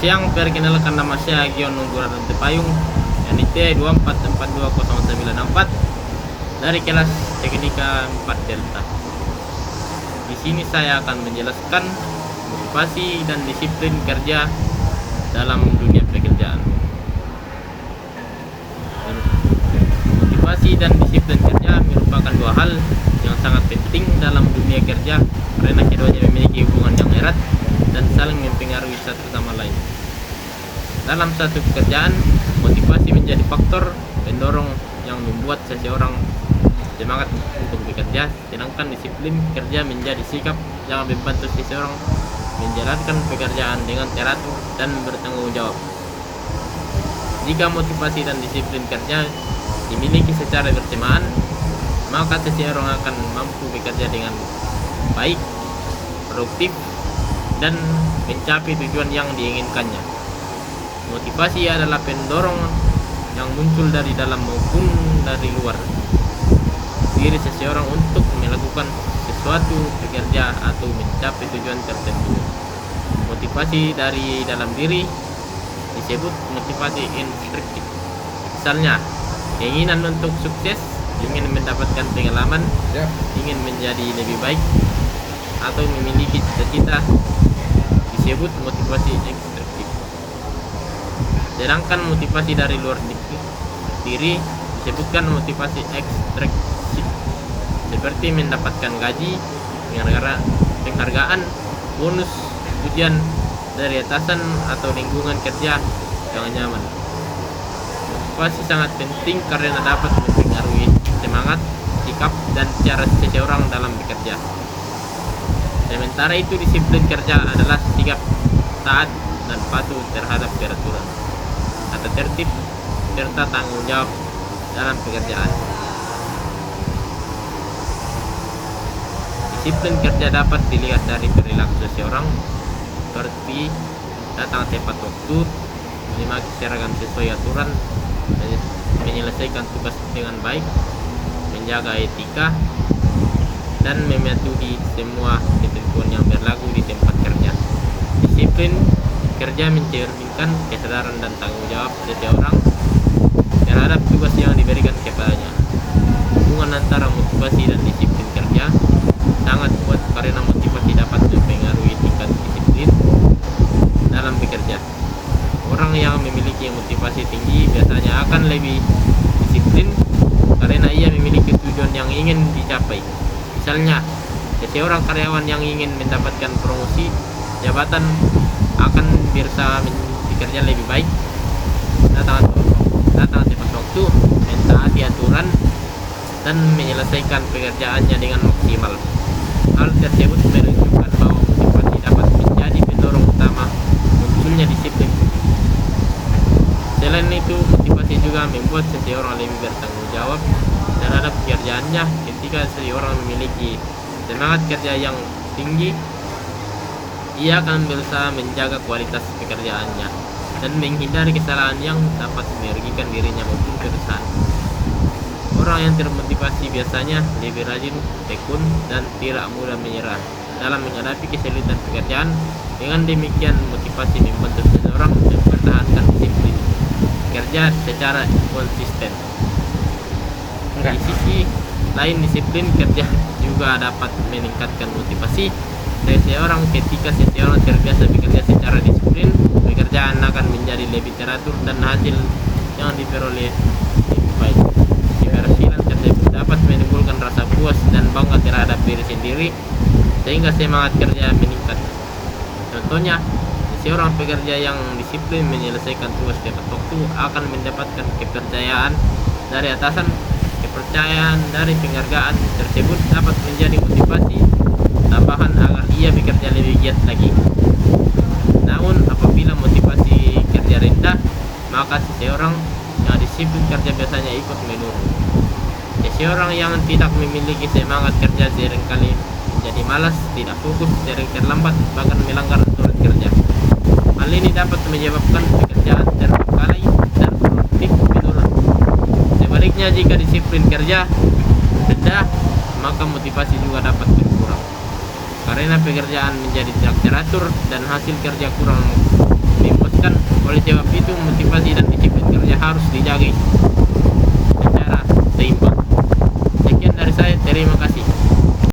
siang, perkenalkan nama saya Gion Nungguran Tepayung, NIT 24420964 dari kelas Teknika 4 Delta. Di sini saya akan menjelaskan motivasi dan disiplin kerja dalam dunia pekerjaan. Motivasi dan disiplin kerja merupakan dua hal yang sangat penting dalam dunia kerja karena keduanya memiliki hubungan yang erat dan saling mempengaruhi satu sama lain. Dalam satu pekerjaan, motivasi menjadi faktor pendorong yang membuat seseorang semangat untuk bekerja, sedangkan disiplin kerja menjadi sikap yang membantu seseorang menjalankan pekerjaan dengan teratur dan bertanggung jawab. Jika motivasi dan disiplin kerja dimiliki secara bersamaan, maka seseorang akan mampu bekerja dengan baik, produktif, dan mencapai tujuan yang diinginkannya. Motivasi adalah pendorong yang muncul dari dalam maupun dari luar diri seseorang untuk melakukan sesuatu bekerja atau mencapai tujuan tertentu. Motivasi dari dalam diri disebut motivasi intrinsik. Misalnya, keinginan untuk sukses, ingin mendapatkan pengalaman, ingin menjadi lebih baik, atau memiliki cita-cita disebut motivasi ekstrinsik. Sedangkan motivasi dari luar diri disebutkan motivasi ekstrinsik, seperti mendapatkan gaji, penghargaan, bonus, pujian dari atasan atau lingkungan kerja yang nyaman. Motivasi sangat penting karena dapat mempengaruhi semangat, sikap, dan cara seseorang dalam bekerja. Sementara itu, disiplin kerja adalah sikap taat dan patuh terhadap peraturan, tata tertib, serta tanggung jawab dalam pekerjaan. Disiplin kerja dapat dilihat dari perilaku seseorang, seperti datang tepat waktu, memakai seragam sesuai aturan, menyelesaikan tugas dengan baik, menjaga etika, dan mematuhi semua ketentuan yang berlaku di tempat kerja. Disiplin kerja mencerminkan kesadaran dan tanggung jawab seseorang terhadap tugas yang diberikan kepadanya. Hubungan antara motivasi dan disiplin kerja sangat kuat karena motivasi dapat mempengaruhi tingkat disiplin dalam bekerja. Orang yang memiliki motivasi tinggi biasanya akan lebih disiplin karena ia memiliki tujuan yang ingin dicapai. Misalnya, seseorang karyawan yang ingin mendapatkan promosi jabatan akan berusaha bekerja lebih baik, datang tepat waktu, mentaati aturan, dan menyelesaikan pekerjaannya dengan maksimal. Hal tersebut menunjukkan bahwa motivasi dapat menjadi pendorong utama munculnya disiplin. Selain itu, motivasi juga membuat seseorang lebih bertanggung jawab terhadap pekerjaannya. Ketika seseorang memiliki semangat kerja yang tinggi, ia akan berusaha menjaga kualitas pekerjaannya dan menghindari kesalahan yang dapat merugikan dirinya maupun perusahaan. Orang yang termotivasi biasanya lebih rajin, tekun, dan tidak mudah menyerah dalam menghadapi kesulitan pekerjaan. Dengan demikian, motivasi membantu seseorang mempertahankan disiplin kerja secara konsisten. Di sisi lain, disiplin kerja juga dapat meningkatkan motivasi seseorang. Ketika seseorang terbiasa bekerja secara disiplin, pekerjaan akan menjadi lebih teratur dan hasil yang diperoleh lebih baik. Keberhasilan tersebut dapat menimbulkan rasa puas dan bangga terhadap diri sendiri, sehingga semangat kerja meningkat. Contohnya, seorang pekerja yang disiplin menyelesaikan tugas tepat waktu akan mendapatkan kepercayaan dari atasan. Kepercayaan dari penghargaan tersebut dapat menjadi motivasi tambahan agar ia bekerja lebih giat lagi. Namun, apabila motivasi kerja rendah, maka seseorang yang disiplin kerja biasanya ikut menurun. Seseorang yang tidak memiliki semangat kerja seringkali menjadi malas, tidak fokus, sering terlambat, bahkan melanggar aturan kerja. Hal ini dapat menyebabkan pekerjaan terbengkalai dan produktif menurun. Sebaliknya, jika disiplin kerja rendah, maka motivasi juga dapat berkurang karena pekerjaan menjadi tidak teratur dan hasil kerja kurang memuaskan. Oleh sebab itu, motivasi dan disiplin kerja harus dijaga.